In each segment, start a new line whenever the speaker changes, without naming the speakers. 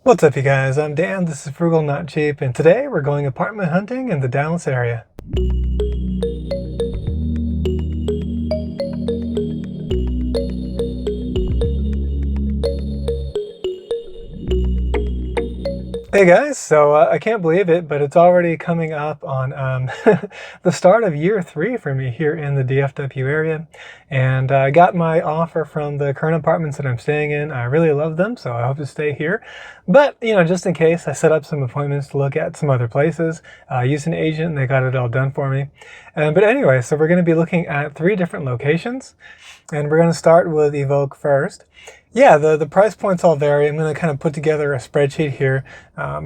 What's up, you guys? I'm Dan, this is Frugal Not Cheap, and today we're going apartment hunting in the Dallas area. Hey guys, so I can't believe it, but it's already coming up on the start of year 3 for me here in the DFW area. And I got my offer from the current apartments that I'm staying in. I really love them, so I hope to stay here. But, just in case, I set up some appointments to look at some other places. I used an agent and they got it all done for me. But anyway, so we're going to be looking at 3 different locations. And we're going to start with Evoke first. Yeah, the price points all vary. I'm going to kind of put together a spreadsheet here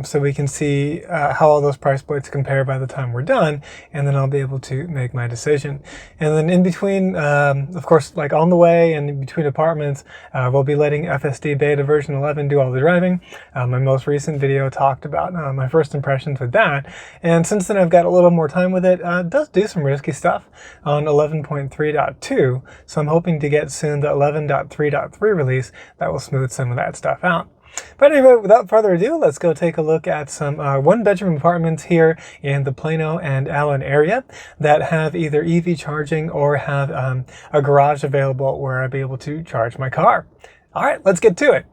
so we can see how all those price points compare by the time we're done, and then I'll be able to make my decision. And then in between, of course, like on the way and in between apartments, we'll be letting FSD Beta version 11 do all the driving. My most recent video talked about my first impressions with that, and since then I've got a little more time with it. It does do some risky stuff on 11.3.2, so I'm hoping to get soon the 11.3.3 release that will smooth some of that stuff out. But anyway, without further ado, let's go take a look at some one-bedroom apartments here in the Plano and Allen area that have either EV charging or have a garage available where I'll be able to charge my car. All right, let's get to it.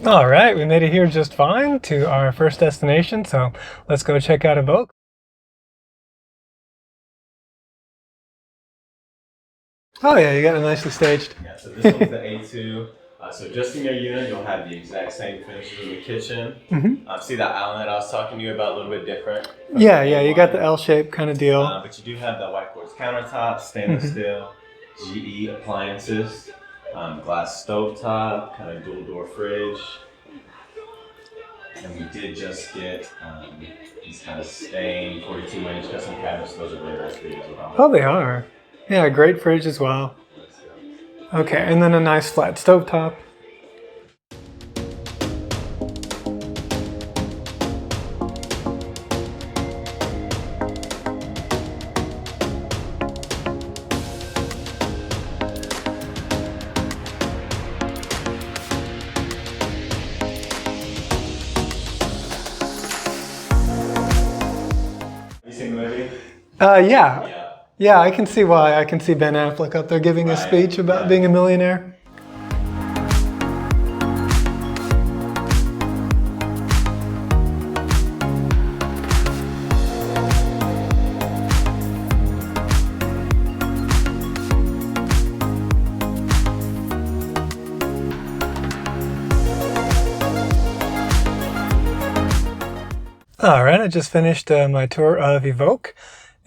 All right, we made it here just fine to our first destination, so let's go check out Evoke. Oh yeah, you got it nicely staged.
Yeah, so this one's the A2. So just in your unit, you'll have the exact same finishes in the kitchen. See that island that I was talking to you about, a little bit different?
Yeah, you got the L-shaped kind of deal.
But you do have the white quartz countertop, stainless steel, GE appliances, glass stovetop, kind of dual door fridge. And we did just get these kind of stained 42-inch custom cabinets. Those are really nice for you as well.
Oh, they are. Yeah, great fridge as well. Okay, and then a nice flat stovetop. Yeah, I can see why. I can see Ben Affleck up there giving a speech about being a millionaire. All right, I just finished my tour of Evoke.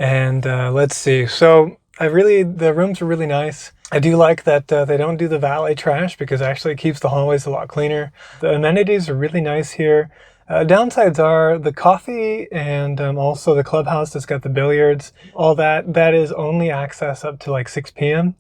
And let's see. So the rooms are really nice. I do like that they don't do the valet trash because actually it keeps the hallways a lot cleaner. The amenities are really nice here. Downsides are the coffee and also the clubhouse that's got the billiards. All that is only access up to like 6 p.m.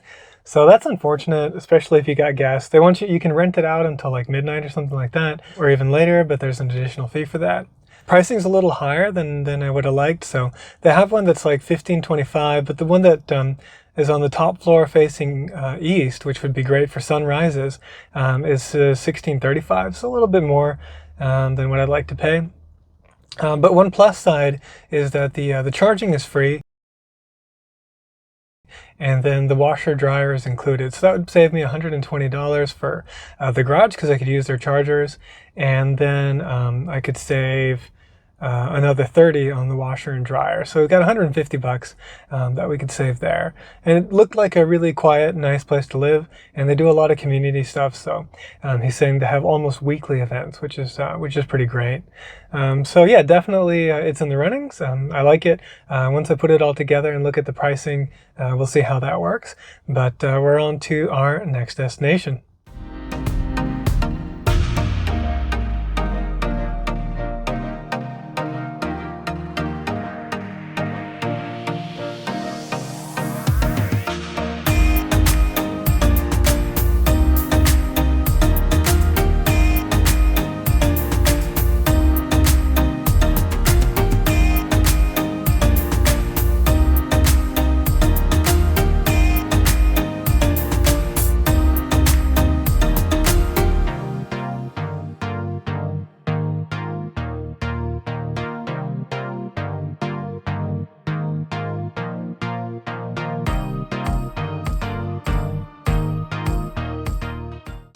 So that's unfortunate, especially if you got guests. You can rent it out until like midnight or something like that, or even later, but there's an additional fee for that. Pricing's a little higher than I would have liked. So they have one that's like $15.25, but the one that is on the top floor facing east, which would be great for sunrises, is $16.35. So a little bit more than what I'd like to pay. But one plus side is that the charging is free, and then the washer dryer is included. So that would save me $120 for the garage because I could use their chargers, and then I could save another $30 on the washer and dryer. So we got $150 that we could save there. And it looked like a really quiet, nice place to live, and they do a lot of community stuff. So he's saying they have almost weekly events, which is pretty great. So yeah, definitely it's in the runnings. I like it. Once I put it all together and look at the pricing, we'll see how that works. But we're on to our next destination.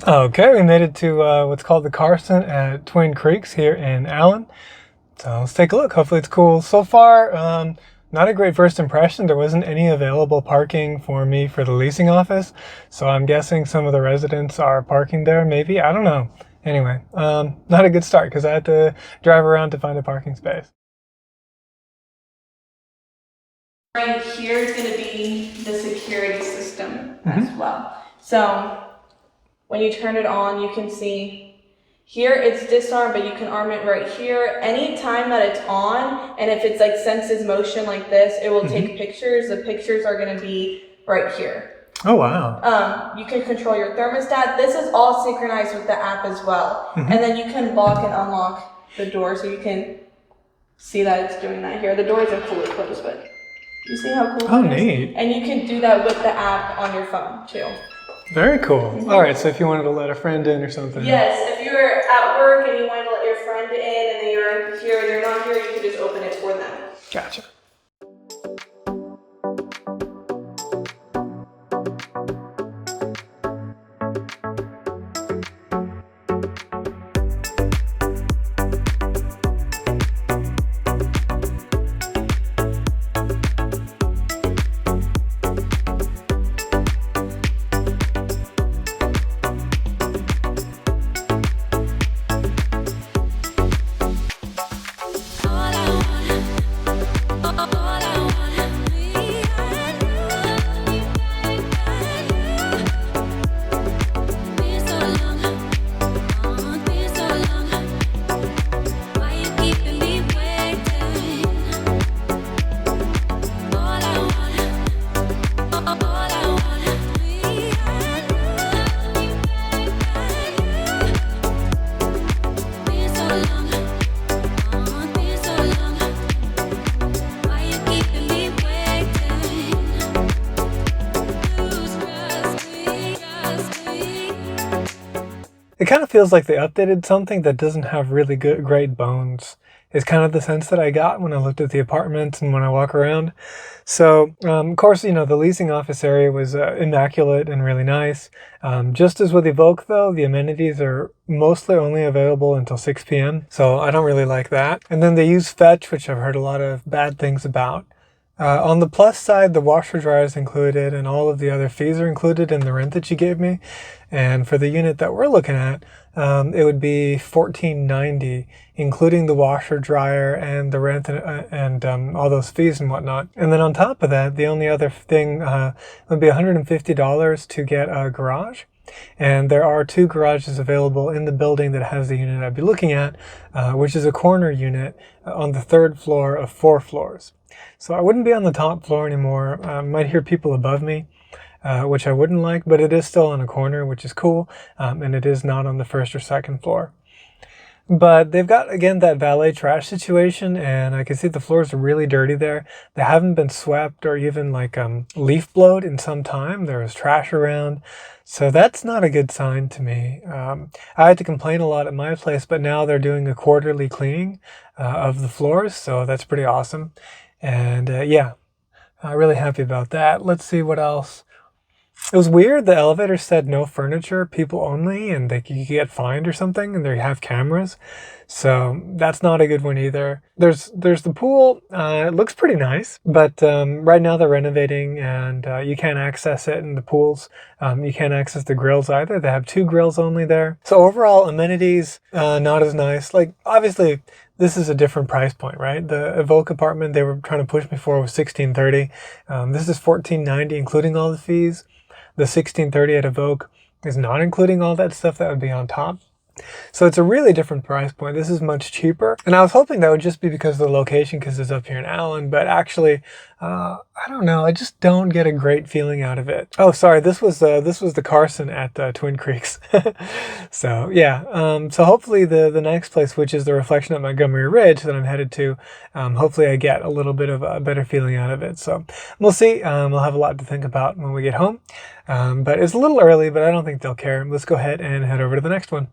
Okay, we made it to what's called the Carson at Twin Creeks here in Allen. So let's take a look. Hopefully it's cool. So far, not a great first impression. There wasn't any available parking for me for the leasing office. So I'm guessing some of the residents are parking there, maybe. I don't know. Anyway, not a good start because I had to drive around to find a parking space.
Right here is going to be the security system as well. So when you turn it on, you can see here it's disarm, but you can arm it right here. Anytime that it's on, and if it's like senses motion like this, it will take pictures. The pictures are going to be right here.
Oh, wow.
You can control your thermostat. This is all synchronized with the app as well. And then you can lock and unlock the door, so you can see that it's doing that here. The door isn't fully closed, but you see how cool that is?
Neat.
And you can do that with the app on your phone too.
Very cool. All right, so if you wanted to let a friend in or something.
Yes, if you're at work and you wanted to let your friend in and you're here and they're not here, you can just open it for them.
Gotcha. It kind of feels like they updated something that doesn't have really great bones, is kind of the sense that I got when I looked at the apartments and when I walk around. So, of course, the leasing office area was immaculate and really nice. Just as with Evoke, though, the amenities are mostly only available until 6 p.m., so I don't really like that. And then they use Fetch, which I've heard a lot of bad things about. On the plus side, the washer dryer is included and all of the other fees are included in the rent that you gave me. And for the unit that we're looking at, it would be $14.90, including the washer dryer and the rent and all those fees and whatnot. And then on top of that, the only other thing would be $150 to get a garage. And there are 2 garages available in the building that has the unit I'd be looking at, which is a corner unit on the 3rd floor of 4 floors. So I wouldn't be on the top floor anymore. Might hear people above me, which I wouldn't like, but it is still on a corner, which is cool, and it is not on the 1st or 2nd floor. But they've got, again, that valet trash situation, and I can see the floors are really dirty there. They haven't been swept or even like leaf blowed in some time. There was trash around. So that's not a good sign to me. I had to complain a lot at my place, but now they're doing a quarterly cleaning of the floors, so that's pretty awesome. And yeah, really happy about that. Let's see what else. It was weird. The elevator said no furniture, people only, and you could get fined or something, and they have cameras. So that's not a good one either. There's the pool. It looks pretty nice, but right now they're renovating, and you can't access it in the pools. You can't access the grills either. They have 2 grills only there. So overall, amenities not as nice. Like, obviously, this is a different price point, right? The Evoke apartment they were trying to push me for was $1,630. This is $1,490, including all the fees. The $1,630 at Evoke is not including all that stuff that would be on top. So it's a really different price point. This is much cheaper. And I was hoping that would just be because of the location, because it's up here in Allen, but actually, I don't know. I just don't get a great feeling out of it. Oh, sorry. This was the Carson at Twin Creeks. So yeah. So hopefully the next place, which is the Reflection at Montgomery Ridge that I'm headed to, hopefully I get a little bit of a better feeling out of it. So we'll see. We'll have a lot to think about when we get home. But it's a little early, but I don't think they'll care. Let's go ahead and head over to the next one.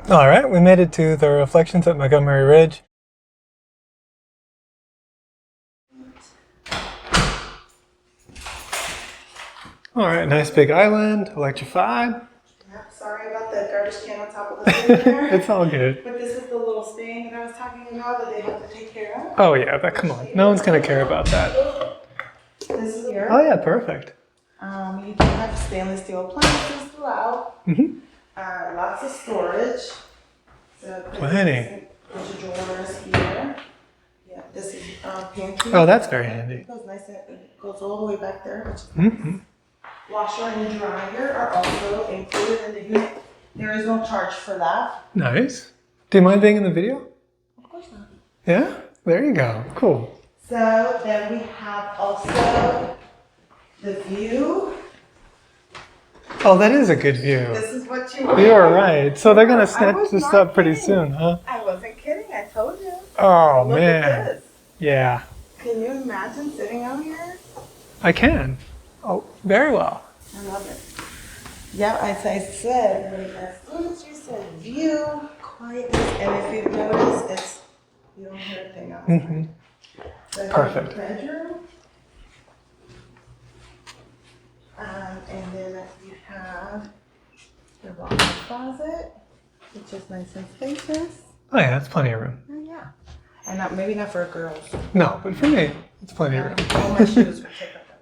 All right, we made it to the Reflections at Montgomery Ridge. All right, nice big island, electrified.
Yeah, sorry about the garbage can on top of the thing there.
It's all good.
But this is the little stain that I was talking about that they have to take care of.
Oh yeah, come on. No one's gonna care about that.
This is here.
Oh yeah, perfect.
You do have stainless steel appliances throughout.
Mm-hmm.
Lots of storage. So
Plenty.
bunch of drawers here. Yeah, this is pantry.
Oh, that's very handy.
It goes nice and it goes all the way back there. Which is
Mm-hmm.
Washer and dryer are also included in the unit. There is no charge for that.
Nice. Do you mind being in the video?
Of course not.
Yeah? There you go. Cool.
So then we have also the view.
Oh, that is a good view.
This is what you
You're right. So they're gonna
I
snatch
was
this
not
up pretty
kidding.
soon, huh?
I wasn't kidding. I told you.
Oh
Look
man.
at this.
Yeah.
Can you imagine sitting out here?
I can. Oh, very well.
I love it. Yeah, as I said, as soon as you said view, quietness, and if you notice, it's you don't hear a thing else.
Mm-hmm.
So
Perfect.
here's the bedroom. And then you have the walk-in closet, which is nice and spacious.
Oh yeah, that's plenty of room.
And yeah. And not, maybe not for girls.
No, but for me, it's plenty of room.
All my shoes would take up that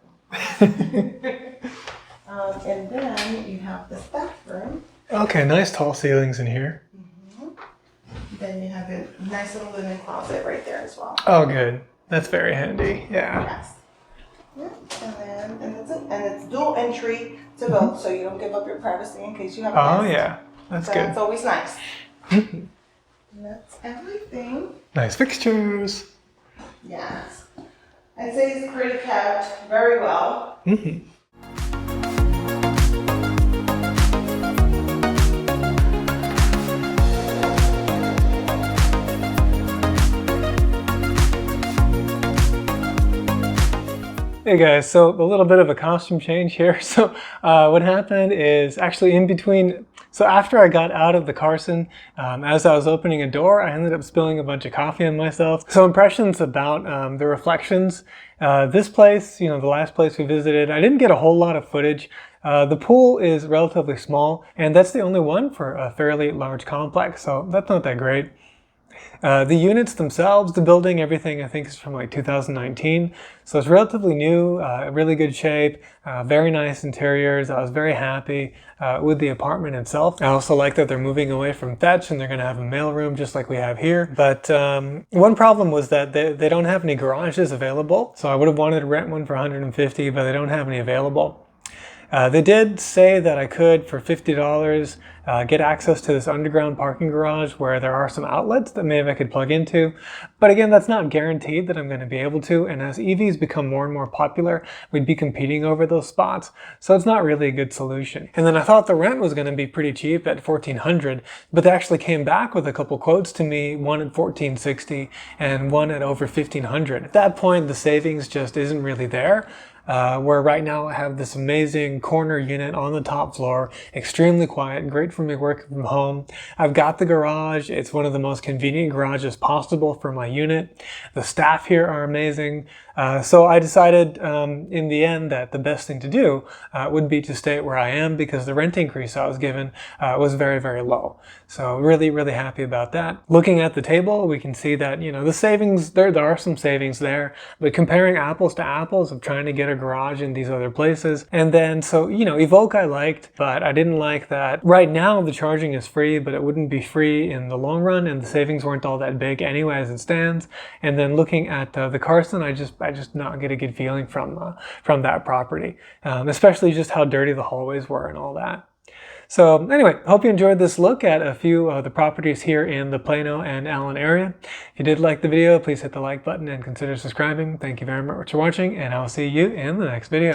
one. And then you have the staff room.
Okay, nice tall ceilings in here.
Then you have a nice little linen closet right there as well.
Oh, good. That's very handy. Yeah.
Yes. Yeah. And that's it. And it's dual entry to both, so you don't give up your privacy in case you have a
Oh,
guest.
yeah. That's
So
good.
it's always nice.
Mhm.
And that's everything.
Nice fixtures.
Yes. I'd say it's pretty kept very well.
Mm-hmm. Hey guys, so a little bit of a costume change here. So what happened is actually in between, so after I got out of the Carson, as I was opening a door, I ended up spilling a bunch of coffee on myself. So impressions about the reflections. This place, the last place we visited, I didn't get a whole lot of footage. The pool is relatively small, and that's the only one for a fairly large complex, so that's not that great. The units themselves, the building, everything I think is from like 2019. So it's relatively new, really good shape, very nice interiors. I was very happy with the apartment itself. I also like that they're moving away from thatch and they're going to have a mailroom just like we have here. But one problem was that they don't have any garages available. So I would have wanted to rent one for $150, but they don't have any available. They did say that I could, for $50, get access to this underground parking garage where there are some outlets that maybe I could plug into. But again, that's not guaranteed that I'm going to be able to. And as EVs become more and more popular, we'd be competing over those spots. So it's not really a good solution. And then I thought the rent was going to be pretty cheap at $1,400, but they actually came back with a couple quotes to me, one at $1,460 and one at over $1,500. At that point, the savings just isn't really there. Where right now I have this amazing corner unit on the top floor, extremely quiet, great for me working from home. I've got the garage. It's one of the most convenient garages possible for my unit. The staff here are amazing. So I decided in the end that the best thing to do would be to stay where I am because the rent increase I was given was very, very low. So really, really happy about that. Looking at the table, we can see that, the savings, there are some savings there, but comparing apples to apples of trying to get a garage in these other places. And then, so, Evoque I liked, but I didn't like that right now the charging is free, but it wouldn't be free in the long run, and the savings weren't all that big anyway as it stands. And then looking at the Carson, I just not get a good feeling from that property, especially just how dirty the hallways were and all that. So anyway, hope you enjoyed this look at a few of the properties here in the Plano and Allen area. If you did like the video, please hit the like button and consider subscribing. Thank you very much for watching, and I'll see you in the next video.